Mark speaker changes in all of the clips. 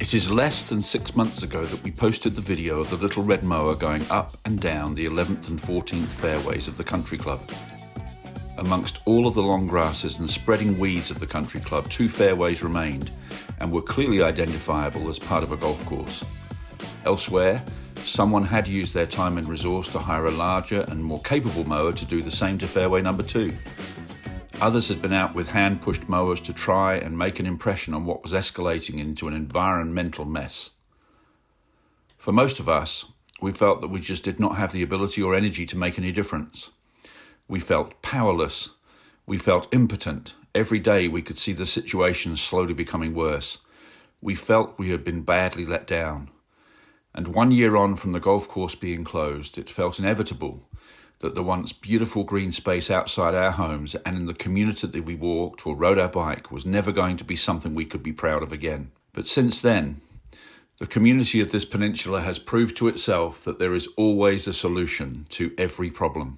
Speaker 1: It is less than 6 months ago that we posted the video of the little red mower going up and down the 11th and 14th fairways of the country club. Amongst all of the long grasses and spreading weeds of the country club, 2 fairways remained and were clearly identifiable as part of a golf course. Elsewhere, someone had used their time and resource to hire a larger and more capable mower to do the same to fairway number 2. Others had been out with hand-pushed mowers to try and make an impression on what was escalating into an environmental mess. For most of us, we felt that we just did not have the ability or energy to make any difference. We felt powerless. We felt impotent. Every day we could see the situation slowly becoming worse. We felt we had been badly let down. And 1 year on from the golf course being closed, it felt inevitable that the once beautiful green space outside our homes and in the community that we walked or rode our bike was never going to be something we could be proud of again. But since then, the community of this peninsula has proved to itself that there is always a solution to every problem.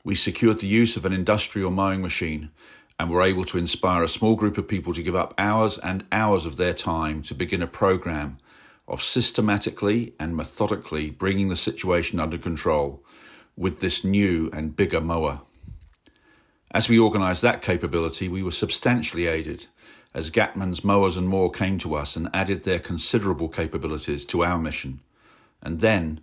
Speaker 1: We secured the use of an industrial mowing machine and were able to inspire a small group of people to give up hours and hours of their time to begin a program of systematically and methodically bringing the situation under control with this new and bigger mower. As we organised that capability, we were substantially aided as Gatman's Mowers and More came to us and added their considerable capabilities to our mission. And then,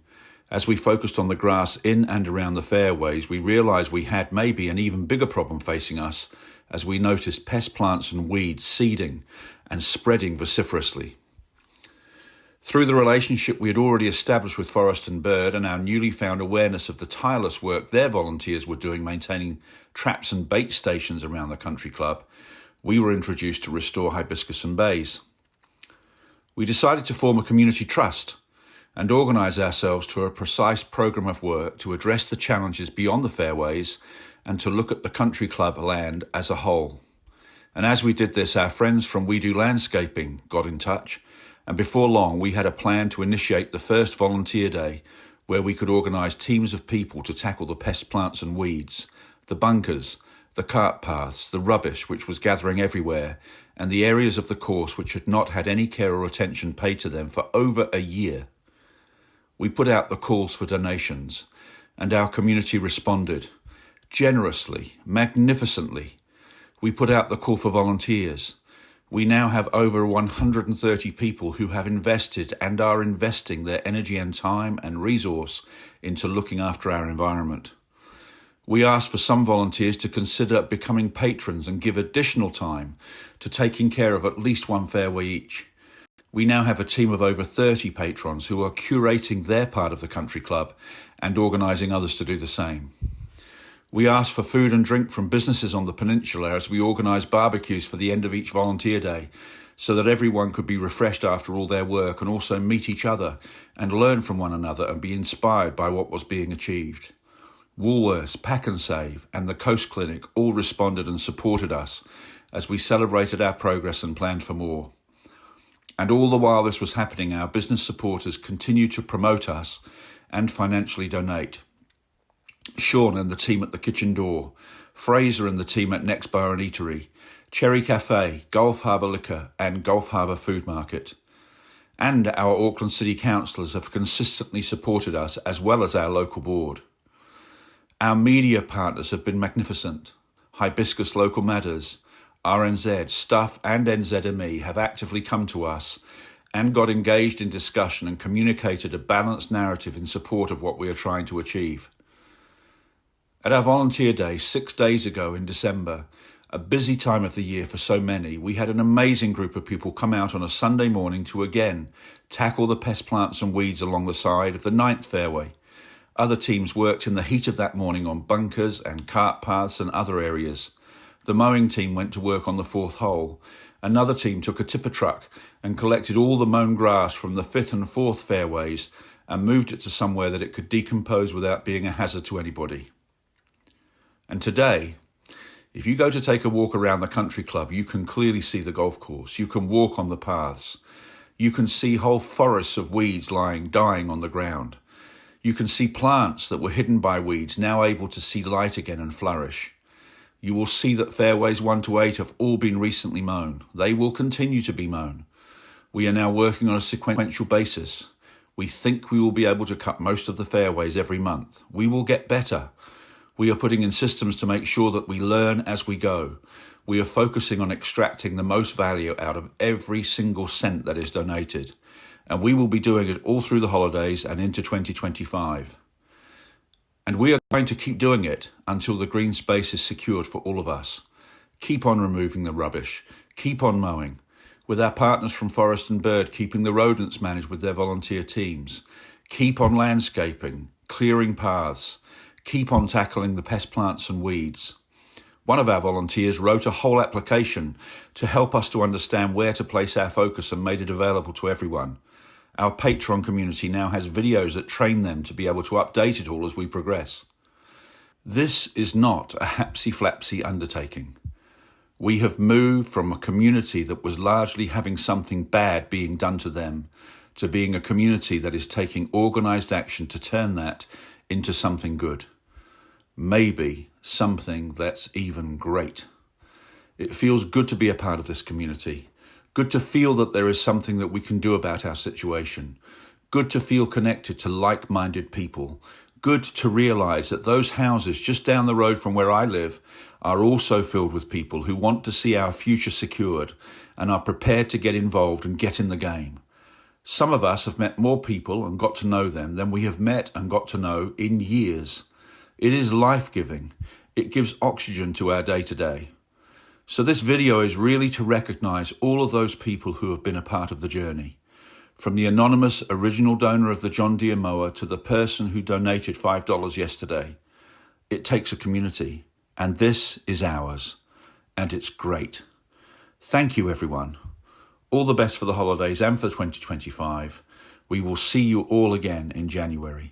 Speaker 1: as we focused on the grass in and around the fairways, we realised we had maybe an even bigger problem facing us as we noticed pest plants and weeds seeding and spreading vociferously. Through the relationship we had already established with Forest and Bird and our newly found awareness of the tireless work their volunteers were doing maintaining traps and bait stations around the country club, we were introduced to restore hibiscus and bays. We decided to form a community trust and organise ourselves to a precise programme of work to address the challenges beyond the fairways and to look at the country club land as a whole. And as we did this, our friends from We Do Landscaping got in touch, and before long we had a plan to initiate the first volunteer day where we could organise teams of people to tackle the pest plants and weeds, the bunkers, the cart paths, the rubbish which was gathering everywhere, and the areas of the course which had not had any care or attention paid to them for over a year. We put out the calls for donations, and our community responded generously, magnificently. We put out the call for volunteers. We now have over 130 people who have invested and are investing their energy and time and resource into looking after our environment. We asked for some volunteers to consider becoming patrons and give additional time to taking care of at least one fairway each. We now have a team of over 30 patrons who are curating their part of the country club and organising others to do the same. We asked for food and drink from businesses on the peninsula as we organised barbecues for the end of each volunteer day so that everyone could be refreshed after all their work and also meet each other and learn from one another and be inspired by what was being achieved. Woolworths, Pack and Save and the Coast Clinic all responded and supported us as we celebrated our progress and planned for more. And all the while this was happening, our business supporters continued to promote us and financially donate. Sean and the team at the Kitchen Door, Fraser and the team at Next Bar and Eatery, Cherry Cafe, Gulf Harbour Liquor and Gulf Harbour Food Market. And our Auckland City councillors have consistently supported us as well as our local board. Our media partners have been magnificent. Hibiscus Local Matters, RNZ, Stuff and NZME have actively come to us and got engaged in discussion and communicated a balanced narrative in support of what we are trying to achieve. At our volunteer day 6 days ago in December, a busy time of the year for so many, we had an amazing group of people come out on a Sunday morning to again tackle the pest plants and weeds along the side of the 9th fairway. Other teams worked in the heat of that morning on bunkers and cart paths and other areas. The mowing team went to work on the 4th hole. Another team took a tipper truck and collected all the mown grass from the 5th and 4th fairways and moved it to somewhere that it could decompose without being a hazard to anybody. And today, if you go to take a walk around the country club, you can clearly see the golf course. You can walk on the paths. You can see whole forests of weeds dying on the ground. You can see plants that were hidden by weeds now able to see light again and flourish. You will see that fairways 1 to 8 have all been recently mown. They will continue to be mown. We are now working on a sequential basis. We think we will be able to cut most of the fairways every month. We will get better. We are putting in systems to make sure that we learn as we go. We are focusing on extracting the most value out of every single cent that is donated. And we will be doing it all through the holidays and into 2025. And we are going to keep doing it until the green space is secured for all of us. Keep on removing the rubbish. Keep on mowing. With our partners from Forest and Bird keeping the rodents managed with their volunteer teams. Keep on landscaping, clearing paths. Keep on tackling the pest plants and weeds. One of our volunteers wrote a whole application to help us to understand where to place our focus and made it available to everyone. Our Patreon community now has videos that train them to be able to update it all as we progress. This is not a hapsy-flapsy undertaking. We have moved from a community that was largely having something bad being done to them to being a community that is taking organised action to turn that into something good. Maybe something that's even great. It feels good to be a part of this community. Good to feel that there is something that we can do about our situation. Good to feel connected to like-minded people. Good to realise that those houses just down the road from where I live are also filled with people who want to see our future secured and are prepared to get involved and get in the game. Some of us have met more people and got to know them than we have met and got to know in years. It is life-giving. It gives oxygen to our day-to-day. So this video is really to recognise all of those people who have been a part of the journey. From the anonymous original donor of the John Deere mower to the person who donated $5 yesterday. It takes a community, and this is ours, and it's great. Thank you, everyone. All the best for the holidays and for 2025. We will see you all again in January.